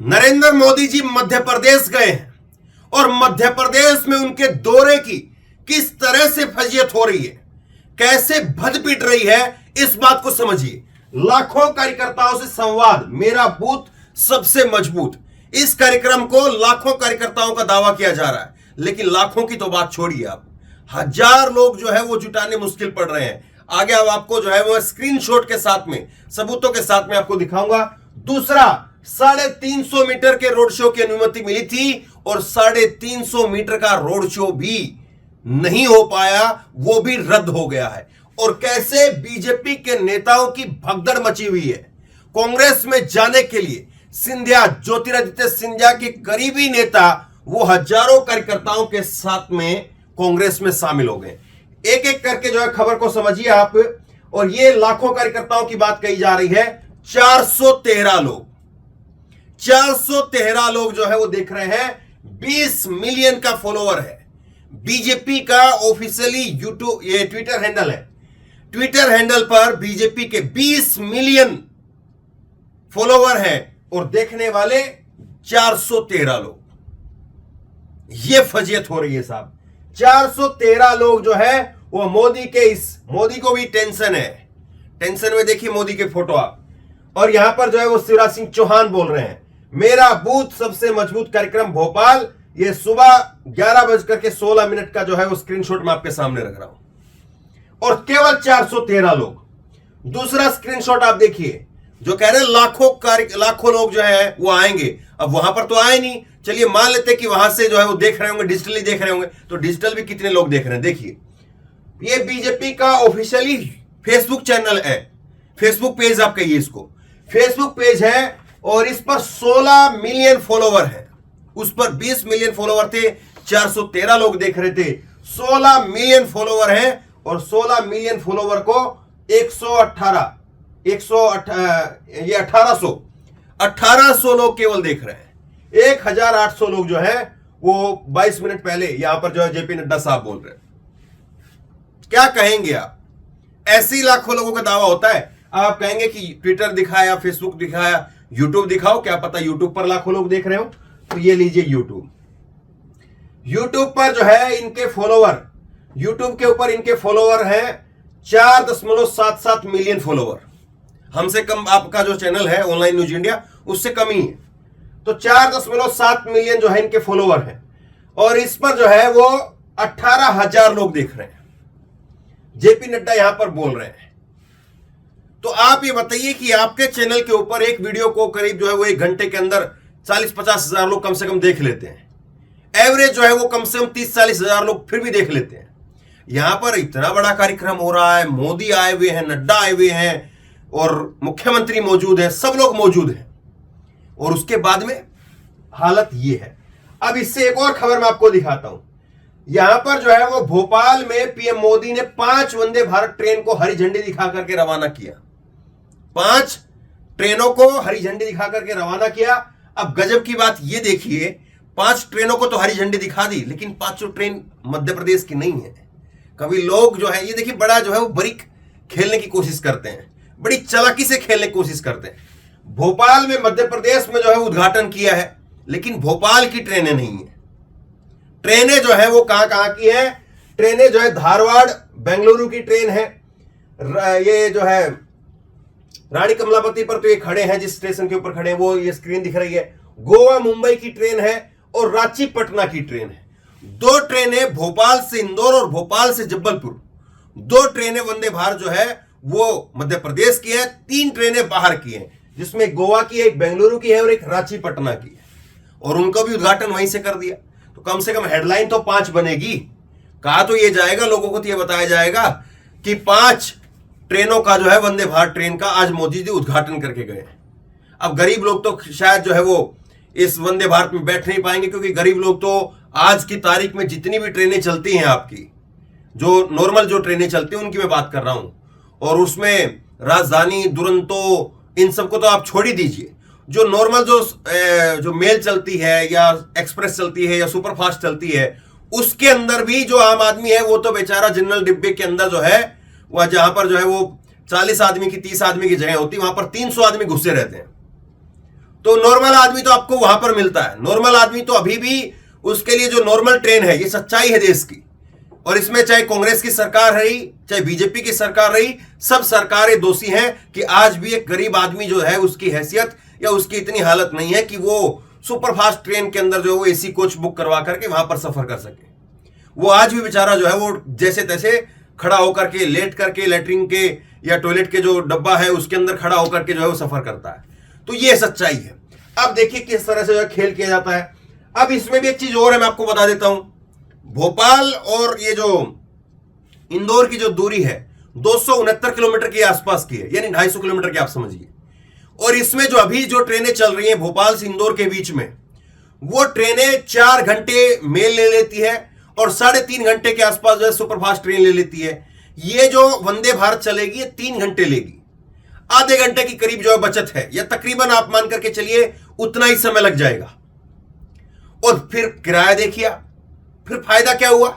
नरेंद्र मोदी जी मध्य प्रदेश गए हैं और मध्य प्रदेश में उनके दौरे की किस तरह से फजीयत हो रही है, कैसे भद पिट रही है, इस बात को समझिए। लाखों कार्यकर्ताओं से संवाद, मेरा बूथ सबसे मजबूत। इस कार्यक्रम को लाखों कार्यकर्ताओं का दावा किया जा रहा है, लेकिन लाखों की तो बात छोड़िए, आप हजार लोग जो है वो जुटाने मुश्किल पड़ रहे हैं। आगे अब आपको जो है वो स्क्रीनशॉट के साथ में, सबूतों के साथ में आपको दिखाऊंगा। दूसरा, 350 मीटर के रोड शो की अनुमति मिली थी और 350 मीटर का रोड शो भी नहीं हो पाया, वो भी रद्द हो गया है। और कैसे बीजेपी के नेताओं की भगदड़ मची हुई है। कांग्रेस में जाने के लिए सिंधिया, ज्योतिरादित्य सिंधिया के करीबी नेता, वो हजारों कार्यकर्ताओं के साथ में कांग्रेस में शामिल हो गए। एक एक करके जो है खबर को समझिए आप। और ये लाखों कार्यकर्ताओं की बात कही जा रही है। 413 लोग जो है वो देख रहे हैं। 20 मिलियन का फॉलोवर है। बीजेपी का ऑफिशियली यूट्यूब, ये ट्विटर हैंडल है। ट्विटर हैंडल पर बीजेपी के 20 मिलियन फॉलोवर है और देखने वाले 413 लोग। ये फजीयत हो रही है साहब। 413 लोग जो है वो मोदी को भी टेंशन है। टेंशन में देखिए मोदी के फोटो आप। और यहां पर जो है वो शिवराज सिंह चौहान बोल रहे हैं, मेरा बूथ सबसे मजबूत कार्यक्रम भोपाल। ये सुबह 11:16 का जो है वो स्क्रीनशॉट मैं आपके सामने रख रहा हूं। और केवल 413 लोग। दूसरा स्क्रीनशॉट आप देखिए, जो कह रहे हैं लाखों लोग जो है वो आएंगे। अब वहां पर तो आए नहीं, चलिए मान लेते कि वहां से जो है वो देख रहे होंगे, डिजिटली देख रहे होंगे, तो डिजिटल भी कितने लोग देख रहे हैं देखिए। ये बीजेपी का ऑफिशियली फेसबुक चैनल है, फेसबुक पेज आप कहिए इसको, फेसबुक पेज है। और इस पर 16 मिलियन फॉलोवर है। उस पर 20 मिलियन फॉलोवर थे, 413 लोग देख रहे थे। 16 मिलियन फॉलोवर है और 16 मिलियन फॉलोवर को 1800 लोग केवल देख रहे हैं। 1800 लोग जो है वो 22 मिनट पहले यहां पर जो है जेपी नड्डा साहब बोल रहे हैं। क्या कहेंगे आप? ऐसी लाखों लोगों का दावा होता है। आप कहेंगे कि ट्विटर दिखाया, फेसबुक दिखाया, यूट्यूब दिखाओ, क्या पता यूट्यूब पर लाखों लोग देख रहे हो। तो ये लीजिए यूट्यूब पर जो है इनके फॉलोवर, यूट्यूब के ऊपर इनके फॉलोवर हैं 4.77 मिलियन फॉलोवर। हमसे कम आपका जो चैनल है ऑनलाइन न्यूज इंडिया, उससे कम ही है। तो 4.7 मिलियन जो है इनके फॉलोवर हैं और इस पर जो है वो 18,000 लोग देख रहे हैं। जेपी नड्डा यहां पर बोल रहे हैं। तो आप ये बताइए कि आपके चैनल के ऊपर एक वीडियो को करीब जो है वो 1 घंटे के अंदर 40-50 हजार लोग कम से कम देख लेते हैं। एवरेज जो है वो कम से कम 30-40 हजार लोग फिर भी देख लेते हैं। यहां पर इतना बड़ा कार्यक्रम हो रहा है, मोदी आए हुए हैं, नड्डा आए हुए हैं और मुख्यमंत्री मौजूद है, सब लोग मौजूद हैं, और उसके बाद में हालत ये है। अब इससे एक और खबर मैं आपको दिखाता हूं। यहां पर जो है वो भोपाल में पीएम मोदी ने 5 वंदे भारत ट्रेन को हरी झंडी दिखा करके रवाना किया। 5 ट्रेनों को हरी झंडी दिखा करके रवाना किया। अब गजब की बात ये देखिए, 5 ट्रेनों को तो हरी झंडी दिखा दी, लेकिन 5 ट्रेन मध्य प्रदेश की नहीं है। कभी लोग जो है ये देखिए बड़ा जो है वो बरीक खेलने की कोशिश करते हैं, बड़ी चालाकी से खेलने की कोशिश करते हैं। भोपाल में मध्य प्रदेश में जो है उद्घाटन किया है, लेकिन भोपाल की ट्रेनें नहीं है। ट्रेनें जो है वो कहां की है? ट्रेनें जो है धारवाड़ बेंगलुरु की ट्रेन है। ये जो है रानी कमलापति पर तो ये खड़े हैं, जिस स्टेशन के ऊपर खड़े हैं वो ये स्क्रीन दिख रही है। गोवा मुंबई की ट्रेन है और रांची पटना की ट्रेन है। 2 ट्रेनें भोपाल से इंदौर और भोपाल से जबलपुर। 2 ट्रेनें वंदे भारत जो है वो मध्य प्रदेश की है। 3 ट्रेनें बाहर की हैं, जिसमें गोवा की, एक बेंगलुरु की है और एक रांची पटना की है। और उनका भी उद्घाटन वहीं से कर दिया। तो कम से कम हेडलाइन तो 5 बनेगी। कहा तो ये जाएगा, लोगों को तो ये बताया जाएगा कि 5 ट्रेनों का जो है वंदे भारत ट्रेन का आज मोदी जी उद्घाटन करके गए। अब गरीब लोग तो शायद जो है वो इस वंदे भारत में बैठ नहीं पाएंगे, क्योंकि गरीब लोग तो आज की तारीख में जितनी भी ट्रेनें चलती हैं आपकी, जो नॉर्मल जो ट्रेनें चलती हैं उनकी मैं बात कर रहा हूं, और उसमें राजधानी, दुरंतो, इन सबको तो आप छोड़ ही दीजिए। जो नॉर्मल जो मेल चलती है या एक्सप्रेस चलती है या सुपरफास्ट चलती है, उसके अंदर भी जो आम आदमी है वो तो बेचारा जनरल डिब्बे के अंदर जो है वह, जहां पर जो है वो 40 आदमी की 30 आदमी की जगह होती है, वहां पर 300 आदमी घुसे रहते हैं। तो नॉर्मल आदमी तो आपको वहां पर मिलता है। नॉर्मल आदमी तो अभी भी उसके लिए जो नॉर्मल ट्रेन है, ये सच्चाई है देश की। और इसमें चाहे कांग्रेस की सरकार रही, चाहे बीजेपी की सरकार रही, सब सरकारें दोषी हैं कि आज भी एक गरीब आदमी जो है उसकी हैसियत या उसकी इतनी हालत नहीं है कि वो सुपरफास्ट ट्रेन के अंदर जो है वो एसी कोच बुक करवा करके वहां पर सफर कर सके। वो आज भी बेचारा जो है वो जैसे तैसे खड़ा होकर के, लेट करके, लेटरिन के या टॉयलेट के जो डब्बा है उसके अंदर खड़ा होकर के जो है वो सफर करता है। तो ये सच्चाई है। अब देखिए किस तरह से जो है खेल किया जाता है। अब इसमें भी एक चीज और है, मैं आपको बता देता हूं। भोपाल और ये जो इंदौर की जो दूरी है 269 किलोमीटर के आसपास की है, यानी 250 किलोमीटर की आप समझिए। और इसमें जो अभी जो ट्रेनें चल रही हैं भोपाल से इंदौर के बीच में, वो ट्रेनें 4 घंटे मेल ले लेती है और 3.5 घंटे के आसपास जो है सुपरफास्ट ट्रेन ले लेती है। ये जो वंदे भारत चलेगी ये 3 घंटे लेगी, आधे घंटे की करीब जो है बचत है, या तकरीबन आप मान करके चलिए उतना ही समय लग जाएगा। और फिर किराया देखिए, फिर फायदा क्या हुआ?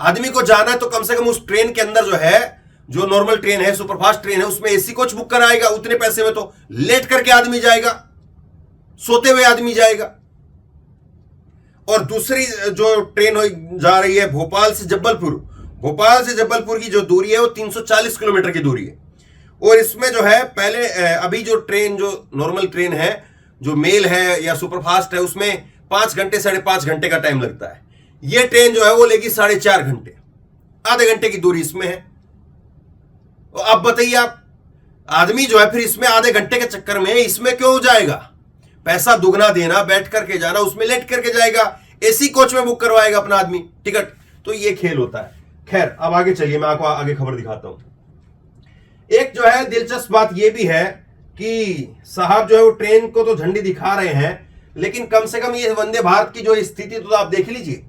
आदमी को जाना है तो कम से कम उस ट्रेन के अंदर जो है, जो नॉर्मल ट्रेन है, सुपरफास्ट ट्रेन है, उसमें एसी कोच बुक कराएगा, उतने पैसे में तो लेट करके आदमी जाएगा, सोते हुए आदमी जाएगा। और दूसरी जो ट्रेन जा रही है भोपाल से जबलपुर, भोपाल से जबलपुर की जो दूरी है वो 340 किलोमीटर की दूरी है। और इसमें जो है पहले अभी जो ट्रेन, जो नॉर्मल ट्रेन है, जो मेल है या सुपरफास्ट है, उसमें 5 घंटे 5.5 घंटे का टाइम लगता है। ये ट्रेन जो है वो लेगी 4.5 घंटे, आधे घंटे की दूरी इसमें है। तो अब बताइए आप, आदमी जो है फिर इसमें आधे घंटे के चक्कर में इसमें क्यों जाएगा? पैसा दुगना देना, बैठ करके जाना, उसमें लेट करके जाएगा, एसी कोच में बुक करवाएगा अपना आदमी टिकट। तो ये खेल होता है। खैर अब आगे चलिए, मैं आपको आगे खबर दिखाता हूं। एक जो है दिलचस्प बात यह भी है कि साहब जो है वो ट्रेन को तो झंडी दिखा रहे हैं, लेकिन कम से कम ये वंदे भारत की जो स्थिति तो आप देख लीजिए।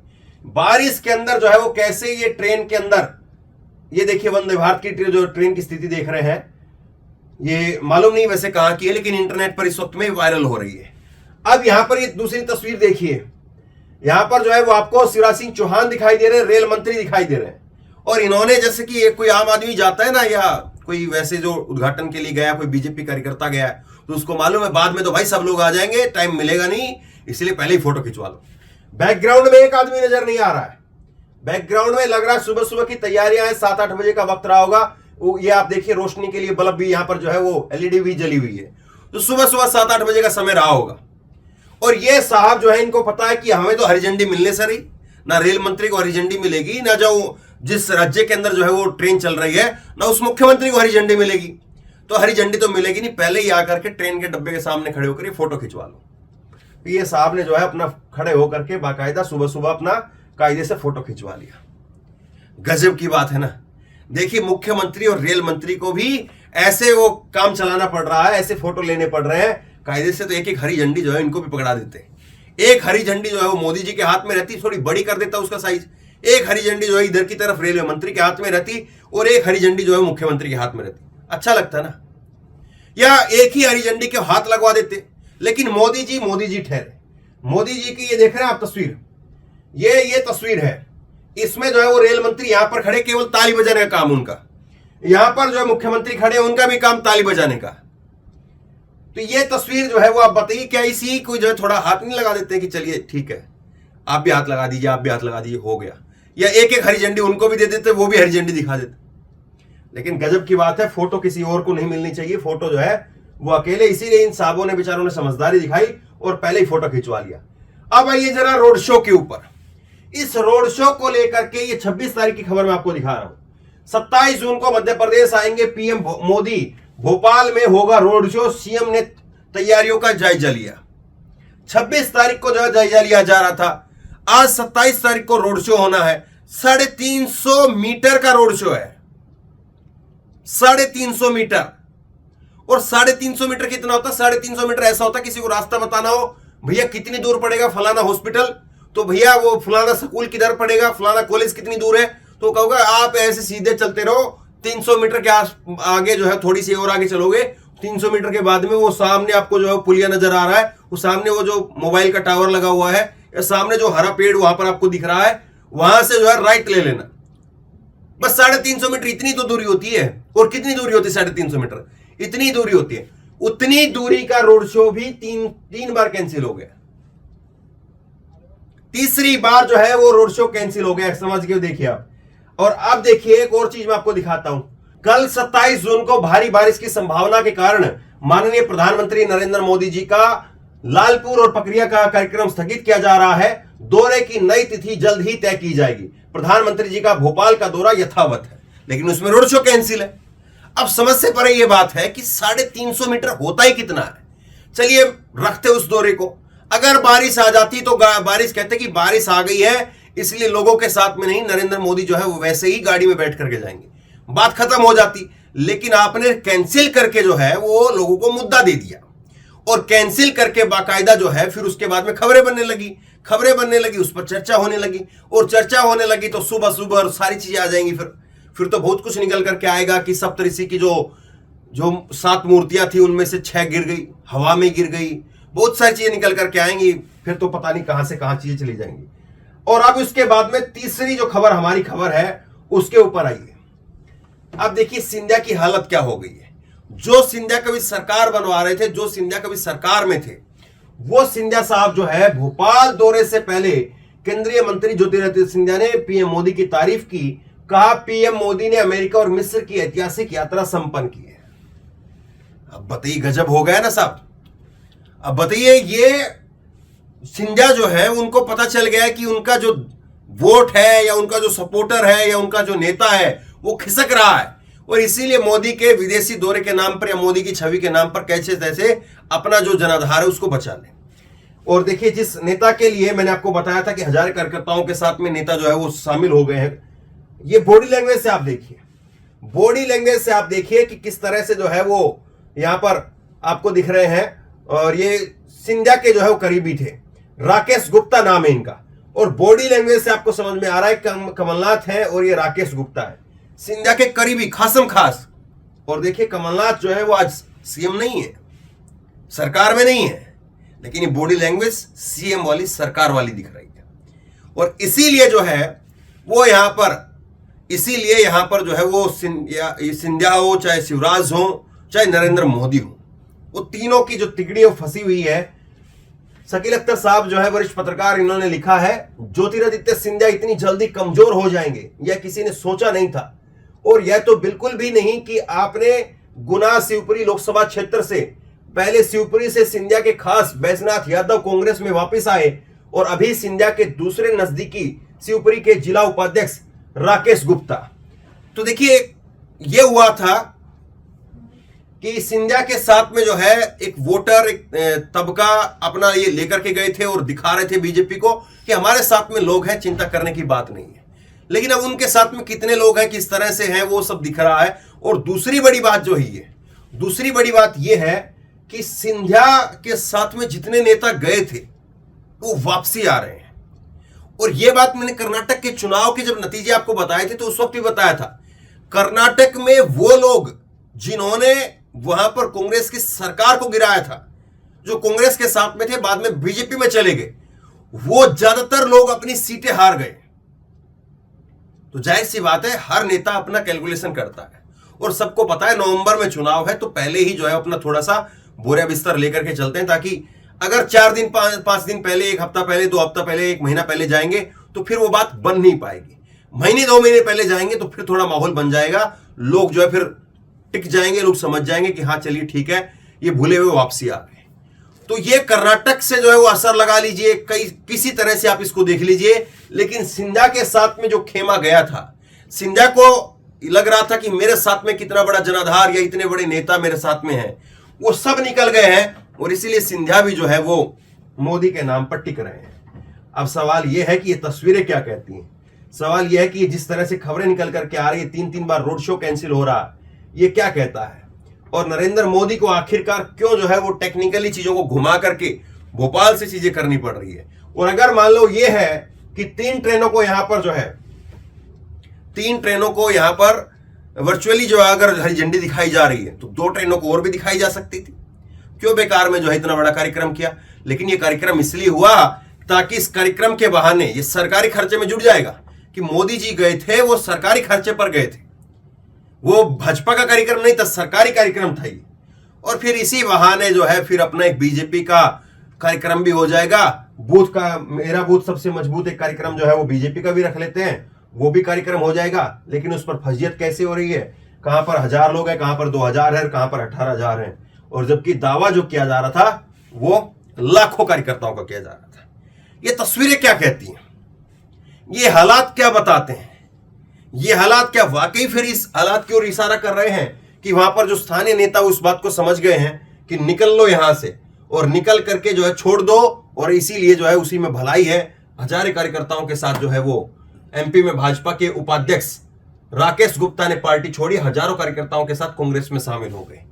बारिश के अंदर जो है वो कैसे ये ट्रेन के अंदर, ये देखिए वंदे भारत की जो ट्रेन की स्थिति देख रहे हैं, ये मालूम नहीं वैसे कहां की है, लेकिन इंटरनेट पर इस वक्त में वायरल हो रही है। अब यहां पर ये दूसरी तस्वीर देखिए, यहां पर जो है वो आपको शिवराज सिंह चौहान दिखाई दे रहे हैं, रेल मंत्री दिखाई दे रहे हैं। और इन्होंने, जैसे कि कोई आम आदमी जाता है ना, या कोई वैसे जो उद्घाटन के लिए गया, कोई बीजेपी कार्यकर्ता गया, तो उसको मालूम है बाद में तो भाई सब लोग आ जाएंगे, टाइम मिलेगा नहीं, इसलिए पहले ही फोटो खिंचवा लो। बैकग्राउंड में एक आदमी नजर नहीं आ रहा है, बैकग्राउंड में लग रहा है सुबह सुबह की तैयारियां हैं, 7-8 बजे का वक्त रहा होगा। ये आप देखिए रोशनी के लिए बल्ब भी यहां पर जो है वो एलईडी भी जली हुई है, तो सुबह सुबह 7-8 बजे का समय रहा होगा। और ये साहब जो है इनको पता है कि हमें तो हरी झंडी मिलने से रही, ना रेल मंत्री को हरी झंडी मिलेगी, ना जो जिस राज्य के अंदर जो है वो ट्रेन चल रही है, ना उस मुख्यमंत्री को हरी झंडी मिलेगी। तो हरी झंडी तो मिलेगी नहीं, पहले ही आकर के ट्रेन के डब्बे के सामने खड़े होकर फोटो खिंचवा लो। तो ये साहब ने जो है अपना खड़े होकर के बाकायदा सुबह सुबह अपना कायदे से फोटो खिंचवा लिया। गजब की बात है ना। देखिए मुख्यमंत्री और रेल मंत्री को भी ऐसे वो काम चलाना पड़ रहा है, ऐसे फोटो लेने पड़ रहे हैं कायदे से। तो एक एक हरी झंडी जो है इनको भी पकड़ा देते। एक हरी झंडी जो है वो मोदी जी के हाथ में रहती, थोड़ी बड़ी कर देता उसका साइज। एक हरी झंडी जो है इधर की तरफ रेलवे मंत्री के हाथ में रहती, और एक हरी झंडी जो है मुख्यमंत्री के हाथ में रहती। अच्छा लगता ना। या एक ही हरी झंडी के हाथ लगवा देते, लेकिन मोदी जी ठहरे। मोदी जी की ये देख रहे हैं आप तस्वीर, ये तस्वीर है, इसमें जो है वो रेल मंत्री यहां पर खड़े, केवल ताली बजाने का काम उनका। यहां पर जो है मुख्यमंत्री खड़े, उनका भी काम ताली बजाने का। तो ये तस्वीर जो है वो आप बताइए, क्या इसी को जो है थोड़ा हाथ नहीं लगा देते कि चलिए ठीक है आप भी हाथ लगा दीजिए, आप भी हाथ लगा दीजिए, हो गया। या एक एक हरी झंडी उनको भी दे देते, वो भी हरी झंडी दिखा देते। लेकिन गजब की बात है, फोटो किसी और को नहीं मिलनी चाहिए, फोटो जो है वो अकेले। इसीलिए इन साहबों ने, बेचारों ने समझदारी दिखाई और पहले ही फोटो खिंचवा लिया। अब आइए जरा रोड शो के ऊपर। इस रोड शो को लेकर के ये 26 तारीख की खबर मैं आपको दिखा रहा हूं। 27 जून को मध्य प्रदेश आएंगे पीएम मोदी, भोपाल में होगा रोड शो, सीएम ने तैयारियों का जायजा लिया। 26 तारीख को जो है जायजा लिया जा रहा था, आज 27 तारीख को रोड शो होना है। 350 मीटर का रोड शो है, 350 मीटर। और 350 मीटर कितना होता है? 350 मीटर ऐसा होता है, किसी को रास्ता बताना हो, भैया कितनी दूर पड़ेगा फलाना हॉस्पिटल, तो भैया वो फलाना स्कूल किधर पड़ेगा, फलाना कॉलेज कितनी दूर है, तो कहोगे आप ऐसे सीधे चलते रहो, 300 मीटर के आगे जो है थोड़ी सी और आगे चलोगे, 300 मीटर के बाद में वो सामने आपको जो है पुलिया नजर आ रहा है, वो सामने वो जो मोबाइल का टावर लगा हुआ है, या सामने जो हरा पेड़ वहां पर आपको दिख रहा है, वहां से जो है राइट ले लेना। बस 350 मीटर, इतनी तो दूरी होती है। और कितनी दूरी होती है? 350 मीटर, इतनी दूरी होती है। उतनी दूरी का रोड शो भी तीन बार कैंसिल हो गया। तीसरी बार जो है वो रोड शो कैंसिल हो गया, समझ के देखिए आप। और अब देखिए एक और चीज मैं आपको दिखाता हूं। कल 27 जून को भारी बारिश की संभावना के कारण माननीय प्रधानमंत्री नरेंद्र मोदी जी का लालपुर और पकरिया का कार्यक्रम स्थगित किया जा रहा है। दौरे की नई तिथि जल्द ही तय की जाएगी। प्रधानमंत्री जी का भोपाल का दौरा यथावत है, लेकिन उसमें रोड शो कैंसिल है। अब समझ से परे यह बात है कि 350 मीटर होता ही कितना है। चलिए रखते उस दौरे को। अगर बारिश आ जाती तो बारिश कहते कि बारिश आ गई है इसलिए लोगों के साथ में नहीं, नरेंद्र मोदी जो है वो वैसे ही गाड़ी में बैठ करके जाएंगे, बात खत्म हो जाती। लेकिन आपने कैंसिल करके जो है वो लोगों को मुद्दा दे दिया, और कैंसिल करके बाकायदा जो है फिर उसके बाद में खबरें बनने लगी, उस पर चर्चा होने लगी, और चर्चा होने लगी तो सुबह सुबह सारी चीजें आ जाएंगी। फिर तो बहुत कुछ निकल करके आएगा कि सप्तऋषि की जो 7 मूर्तियां थी उनमें से 6 गिर गई, हवा में गिर गई, बहुत सारी चीजें निकल करके आएंगी। फिर तो पता नहीं कहां से कहां चीजें चली जाएंगी। और अब उसके बाद में तीसरी जो खबर हमारी खबर है उसके ऊपर आइए। अब देखिए सिंधिया की हालत क्या हो गई है। जो सिंधिया कभी सरकार बनवा रहे थे, जो सिंधिया कभी सरकार में थे, वो सिंधिया साहब जो है भोपाल दौरे से पहले केंद्रीय मंत्री ज्योतिरादित्य सिंधिया ने पीएम मोदी की तारीफ की। कहा पीएम मोदी ने अमेरिका और मिस्र की ऐतिहासिक यात्रा संपन्न की है। अब बताइए गजब हो गया ना साहब। अब बताइए ये सिंधिया जो है उनको पता चल गया कि उनका जो वोट है या उनका जो सपोर्टर है या उनका जो नेता है वो खिसक रहा है, और इसीलिए मोदी के विदेशी दौरे के नाम पर या मोदी की छवि के नाम पर कैसे तैसे अपना जो जनाधार है उसको बचा ले। और देखिए जिस नेता के लिए मैंने आपको बताया था कि 1000 कार्यकर्ताओं के साथ में नेता जो है वो शामिल हो गए हैं, ये बॉडी लैंग्वेज से आप देखिए, बॉडी लैंग्वेज से आप देखिए कि किस तरह से जो है वो यहां पर आपको दिख रहे हैं। और ये सिंधिया के जो है वो करीबी थे, राकेश गुप्ता नाम है इनका, और बॉडी लैंग्वेज से आपको समझ में आ रहा है कमलनाथ है और ये राकेश गुप्ता है, सिंधिया के करीबी खासम खास। और देखिए कमलनाथ जो है वो आज सीएम नहीं है, सरकार में नहीं है, लेकिन ये बॉडी लैंग्वेज सीएम वाली सरकार वाली दिख रही है। और इसीलिए जो है वो यहां पर, इसीलिए यहां पर जो है वो सिंधिया हो, चाहे शिवराज हो, चाहे नरेंद्र मोदी हो, वो तीनों की जो तिकड़ी फंसी हुई है। शकील अख्तर साहब जो है वरिष्ठ पत्रकार, इन्होंने लिखा है ज्योतिरादित्य सिंधिया इतनी जल्दी कमजोर हो जाएंगे यह किसी ने सोचा नहीं था, और यह तो बिल्कुल भी नहीं कि आपने गुना शिवपुरी लोकसभा क्षेत्र से पहले शिवपुरी से सिंधिया के खास बैजनाथ यादव कांग्रेस में वापस आए, और अभी सिंधिया के दूसरे नजदीकी शिवपुरी के जिला उपाध्यक्ष राकेश गुप्ता। तो देखिए यह हुआ था कि सिंधिया के साथ में जो है एक वोटर, एक तबका अपना ये लेकर के गए थे और दिखा रहे थे बीजेपी को कि हमारे साथ में लोग हैं, चिंता करने की बात नहीं है। लेकिन अब उनके साथ में कितने लोग हैं, किस तरह से हैं, वो सब दिख रहा है। और दूसरी बड़ी बात जो है, दूसरी बड़ी बात ये है कि सिंधिया के साथ में जितने नेता गए थे वो वापसी आ रहे हैं। और ये बात मैंने कर्नाटक के चुनाव के जब नतीजे आपको बताए थे तो उस वक्त भी बताया था, कर्नाटक में वो लोग जिन्होंने वहां पर कांग्रेस की सरकार को गिराया था, जो कांग्रेस के साथ में थे, बाद में बीजेपी में चले गए, वो ज्यादातर लोग अपनी सीटें हार गए। तो जाहिर सी बात है हर नेता अपना कैलकुलेशन करता है, और सबको पता है नवंबर में चुनाव है, तो पहले ही जो है अपना थोड़ा सा बोरा बिस्तर लेकर के चलते हैं, ताकि अगर 4 दिन 5 दिन पहले, 1 हफ्ता पहले, 2 हफ्ता पहले, 1 महीना पहले जाएंगे तो फिर वो बात बन नहीं पाएगी। महीने 2 महीने पहले जाएंगे तो फिर थोड़ा माहौल बन जाएगा, लोग जो है फिर टिक जाएंगे, लोग समझ जाएंगे कि हाँ चलिए ठीक है, ये भूले हुए वापसी आ गए। तो ये कर्नाटक से जो है वो असर लगा लीजिए, किसी तरह से आप इसको देख लीजिए। लेकिन सिंधिया के साथ में जो खेमा गया था, सिंधिया को लग रहा था कि मेरे साथ में कितना बड़ा जनाधार या इतने बड़े नेता मेरे साथ में हैं, वो सब निकल गए हैं, और इसीलिए सिंधिया भी जो है वो मोदी के नाम पर टिक रहे हैं। अब सवाल यह है कि ये तस्वीरें क्या कहती हैं। सवाल यह है कि जिस तरह से खबरें निकल करके आ रही है, 3 बार रोड शो कैंसिल हो रहा है, ये क्या कहता है। और नरेंद्र मोदी को आखिरकार क्यों जो है वो टेक्निकली चीजों को घुमा करके भोपाल से चीजें करनी पड़ रही है। और अगर मान लो ये है कि 3 ट्रेनों को यहां पर जो है, 3 ट्रेनों को यहां पर वर्चुअली जो है अगर हरी झंडी दिखाई जा रही है, तो 2 ट्रेनों को और भी दिखाई जा सकती थी। क्यों बेकार में जो है इतना बड़ा कार्यक्रम किया। लेकिन ये कार्यक्रम इसलिए हुआ ताकि इस कार्यक्रम के बहाने ये सरकारी खर्चे में जुड़ जाएगा कि मोदी जी गए थे, वो सरकारी खर्चे पर गए थे, वो भाजपा का कार्यक्रम नहीं था, सरकारी कार्यक्रम था ये। और फिर इसी बहाने जो है फिर अपना एक बीजेपी का कार्यक्रम भी हो जाएगा। बूथ का, मेरा बूथ सबसे मजबूत एक कार्यक्रम जो है वो बीजेपी का भी रख लेते हैं, वो भी कार्यक्रम हो जाएगा। लेकिन उस पर फजीयत कैसे हो रही है, कहां पर 1000 लोग हैं, कहां पर 2000 है, कहां पर 18000 हैं, और जबकि दावा जो किया जा रहा था वो लाखों कार्यकर्ताओं का किया जा रहा था। ये तस्वीरें क्या कहती हैं, ये हालात क्या बताते हैं, ये हालात क्या वाकई फिर इस हालात की ओर इशारा कर रहे हैं कि वहां पर जो स्थानीय नेता उस बात को समझ गए हैं कि निकल लो यहां से, और निकल करके जो है छोड़ दो, और इसीलिए जो है उसी में भलाई है। हजारे कार्यकर्ताओं के साथ जो है वो एमपी में भाजपा के उपाध्यक्ष राकेश गुप्ता ने पार्टी छोड़ी, हजारों कार्यकर्ताओं के साथ कांग्रेस में शामिल हो गए।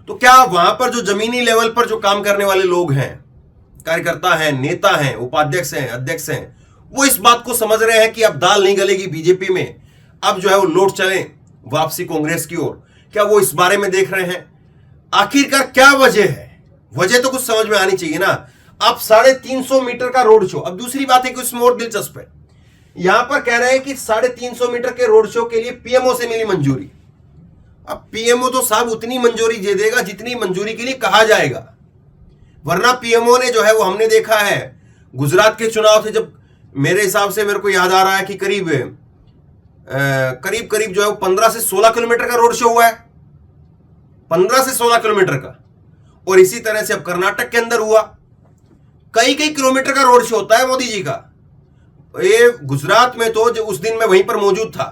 तो क्या वहां पर जो जमीनी लेवल पर जो काम करने वाले लोग हैं, कार्यकर्ता हैं, नेता हैं, उपाध्यक्ष हैं, अध्यक्ष हैं, वो इस बात को समझ रहे हैं कि अब दाल नहीं गलेगी बीजेपी में, अब जो है वो लौट चले वापसी कांग्रेस की ओर? क्या वो इस बारे में देख रहे हैं? आखिरकार क्या वजह है? वजह तो कुछ समझ में आनी चाहिए ना। अब 350 मीटर का रोड शो, अब दूसरी बात है कि उसमें और दिलचस्प है, यहां पर कह रहे हैं कि 350 मीटर के रोड शो के लिए पीएमओ से मिली मंजूरी। अब पीएमओ तो साहब उतनी मंजूरी दे देगा जितनी मंजूरी के लिए कहा जाएगा, वरना पीएमओ ने जो है वो हमने देखा है गुजरात के चुनाव थे जब, मेरे हिसाब से मेरे को याद आ रहा है कि करीब जो है वो 15 से 16 किलोमीटर का रोड शो हुआ है, 15 से 16 किलोमीटर का। और इसी तरह से अब कर्नाटक के अंदर हुआ, कई किलोमीटर का रोड शो होता है मोदी जी का। ये गुजरात में तो जो उस दिन मैं वहीं पर मौजूद था,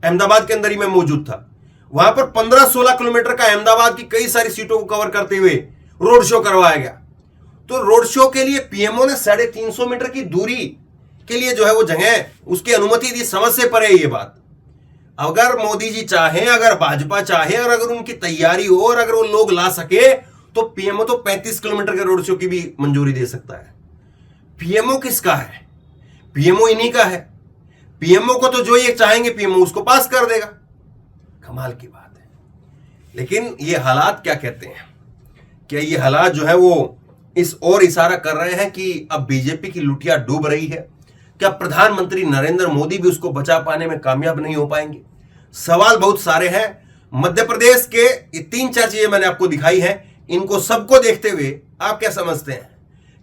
अहमदाबाद के अंदर ही मैं मौजूद था, वहां पर 15-16 किलोमीटर का अहमदाबाद की कई सारी सीटों को कवर करते हुए रोड शो करवाया गया। तो रोड शो के लिए पीएमओ ने 350 मीटर की दूरी के लिए जो है वो जगह उसकी अनुमति दी। समझ से परे ये बात, अगर मोदी जी चाहे, अगर भाजपा चाहे, और अगर उनकी तैयारी हो, और अगर वो लोग ला सके, तो पीएमओ तो 35 किलोमीटर के रोड शो की भी मंजूरी दे सकता है। पीएमओ किसका है? पीएमओ इन्हीं का है। पीएमओ को तो जो ये चाहेंगे पीएमओ उसको पास कर देगा। कमाल की बात है। लेकिन ये हालात क्या कहते हैं? क्या ये हालात जो है वो इस ओर इशारा कर रहे हैं कि अब बीजेपी की लुटिया डूब रही है? क्या प्रधानमंत्री नरेंद्र मोदी भी उसको बचा पाने में कामयाब नहीं हो पाएंगे? सवाल बहुत सारे हैं। मध्य प्रदेश के ये 3-4 चीजें मैंने आपको दिखाई हैं, इनको सबको देखते हुए आप क्या समझते हैं?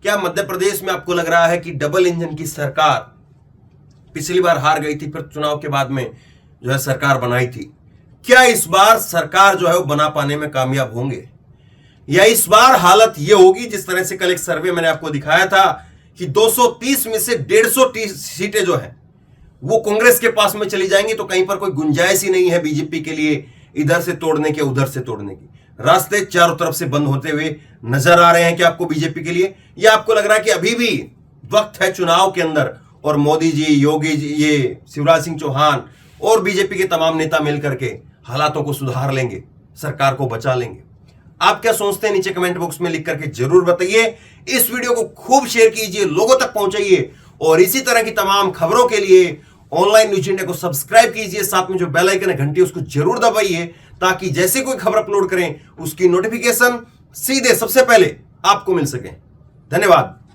क्या मध्य प्रदेश में आपको लग रहा है कि डबल इंजन की सरकार, पिछली बार हार गई थी, फिर चुनाव के बाद में जो है सरकार बनाई थी, क्या इस बार सरकार जो है वो बना पाने में कामयाब होंगे? या इस बार हालत ये होगी जिस तरह से कल एक सर्वे मैंने आपको दिखाया था कि 230 में से 150 सीटें जो है वो कांग्रेस के पास में चली जाएंगी, तो कहीं पर कोई गुंजाइश ही नहीं है बीजेपी के लिए इधर से तोड़ने के, उधर से तोड़ने की। रास्ते चारों तरफ से बंद होते हुए नजर आ रहे हैं कि आपको बीजेपी के लिए, या आपको लग रहा है कि अभी भी वक्त है चुनाव के अंदर और मोदी जी, योगी जी, ये शिवराज सिंह चौहान और बीजेपी के तमाम नेता मिलकर के हालातों को सुधार लेंगे, सरकार को बचा लेंगे? आप क्या सोचते हैं नीचे कमेंट बॉक्स में लिख करके जरूर बताइए। इस वीडियो को खूब शेयर कीजिए, लोगों तक पहुंचाइए, और इसी तरह की तमाम खबरों के लिए ऑनलाइन न्यूज इंडिया को सब्सक्राइब कीजिए। साथ में जो बेल आइकन है घंटी उसको जरूर दबाइए, ताकि जैसे कोई खबर अपलोड करें उसकी नोटिफिकेशन सीधे सबसे पहले आपको मिल सके। धन्यवाद।